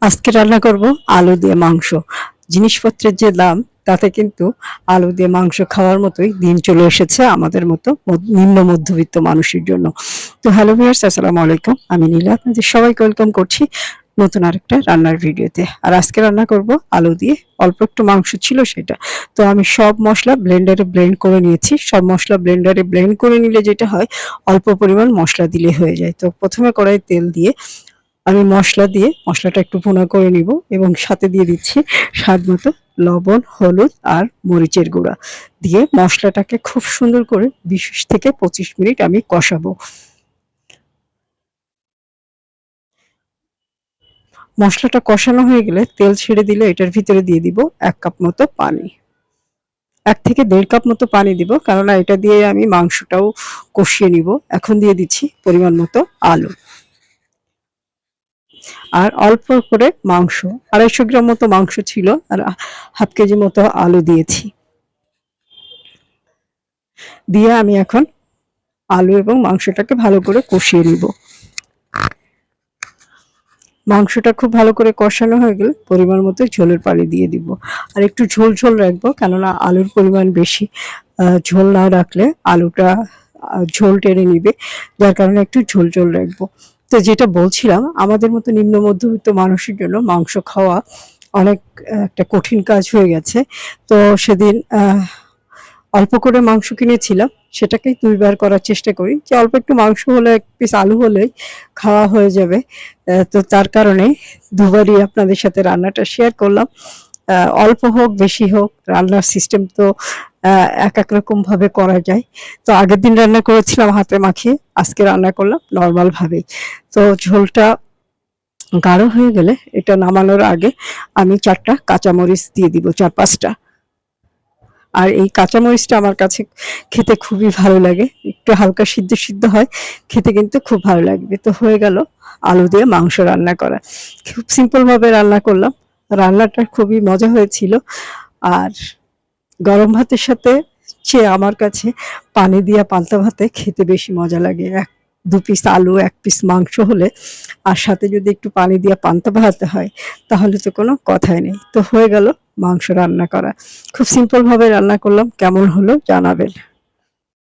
আজকে রান্না করব আলু দিয়ে মাংস। জিনিসপত্রের যে দাম তাতে কিন্তু আলু দিয়ে মাংস খাওয়ার মতোই দিন চলে এসেছে আমাদের মতো নিম্ন মধ্যবিত্ত মানুষের জন্য। তো হ্যালো ভিউয়ার্স, আসসালামু আলাইকুম। আমি নীলা আপনাদের সবাইকে ওয়েলকাম করছি নতুন আরেকটা রান্নার ভিডিওতে। আর আজকে রান্না করব আলু দিয়ে, অল্প একটু মাংস ছিল সেটা। তো আমি সব মসলা ব্লেন্ডারে ব্লেন্ড করে নিয়েছি। সব মসলা ব্লেন্ডারে ব্লেন্ড করে নিলে যেটা হয়, অল্প পরিমাণ মসলা দিলে হয়ে যায়। তো প্রথমে কড়াইয়ে তেল দিয়ে আমি মসলা দিয়ে মসলাটা একটু ভুনা করে নিব এবং সাথে দিয়ে দিচ্ছি স্বাদ মতো লবণ, হলুদ আর মরিচের গুঁড়া দিয়ে মশলাটাকে খুব সুন্দর করে ২০ থেকে ২৫ মিনিট আমি কষাবো। মসলাটা কষানো হয়ে গেলে তেল ছেড়ে দিলে এটার ভিতরে দিয়ে দিব ১ কাপ মতো পানি। ১ থেকে ১.৫ কাপ মতো পানি দিব, কেননা এটা দিয়ে আমি মাংসটাও কষিয়ে নিব। এখন দিয়ে দিচ্ছি পরিমাণ মতো আলু। আর অল্প করে মাংস, ২৫০ গ্রাম মতো মাংস ছিল আর হাফ কেজি মতো আলু দিয়েছি। দিয়ে আমি এখন আলু এবং মাংসটাকে ভালো করে কষিয়ে নিব। মাংসটা খুব ভালো করে কষানো হয়ে গেলে পরিমাণ মতো ঝোলের পানি দিয়ে দিব। আর একটু ঝোল ঝোল রাখবো, কেননা আলুর পরিমাণ বেশি। ঝোল না রাখলে আলুটা ঝোল টেনে নিবে, যার কারণে একটু ঝোল ঝোল রাখবো। তো যেটা বলছিলাম, আমাদের মতো নিম্ন মধ্যবিত্ত মানুষের জন্য মাংস খাওয়া অনেক একটা কঠিন কাজ হয়ে গেছে। তো সেদিন অল্প করে মাংস কিনেছিলাম, সেটাকেই ২ বার করার চেষ্টা করি যে অল্প একটু মাংস হলে, ১ পিস আলু হলেই খাওয়া হয়ে যাবে। তো তার কারণে দুবারই আপনাদের সাথে রান্নাটা শেয়ার করলাম। অল্প হোক বেশি হোক, রান্নার সিস্টেম তো এক রকম ভাবে করা যায়। তো আগের দিন রান্না করেছিলাম হাতে মাখিয়ে, আজকে রান্না করলাম নরমাল ভাবেই। তো ঝোলটা গাঢ় হয়ে গেলে এটা নামানোর আগে আমি ৪ টা কাঁচামরিচ দিয়ে দিব, ৪-৫ টা। আর এই কাঁচামরিচটা আমার কাছে খেতে খুবই ভালো লাগে। একটু হালকা সিদ্ধ সিদ্ধ হয়, খেতে কিন্তু খুব ভালো লাগবে। তো হয়ে গেল আলু দিয়ে মাংস রান্না করা। খুব সিম্পল ভাবে রান্না করলাম। রান্নাটা খুবই মজা হয়েছিল। আর গরম ভাতের সাথে চেয়ে আমার কাছে পানি দিয়া পান্তা ভাতে খেতে বেশি মজা লাগে। ১-২ পিস আলু, ১ পিস মাংস হলে আর সাথে যদি একটু পানি দিয়া পান্তা ভাত হয়, তাহলে তো কোনো কথাই নেই। তো হয়ে গেল মাংস রান্না করা। খুব সিম্পল ভাবে রান্না করলাম। কেমন হলো জানাবেন।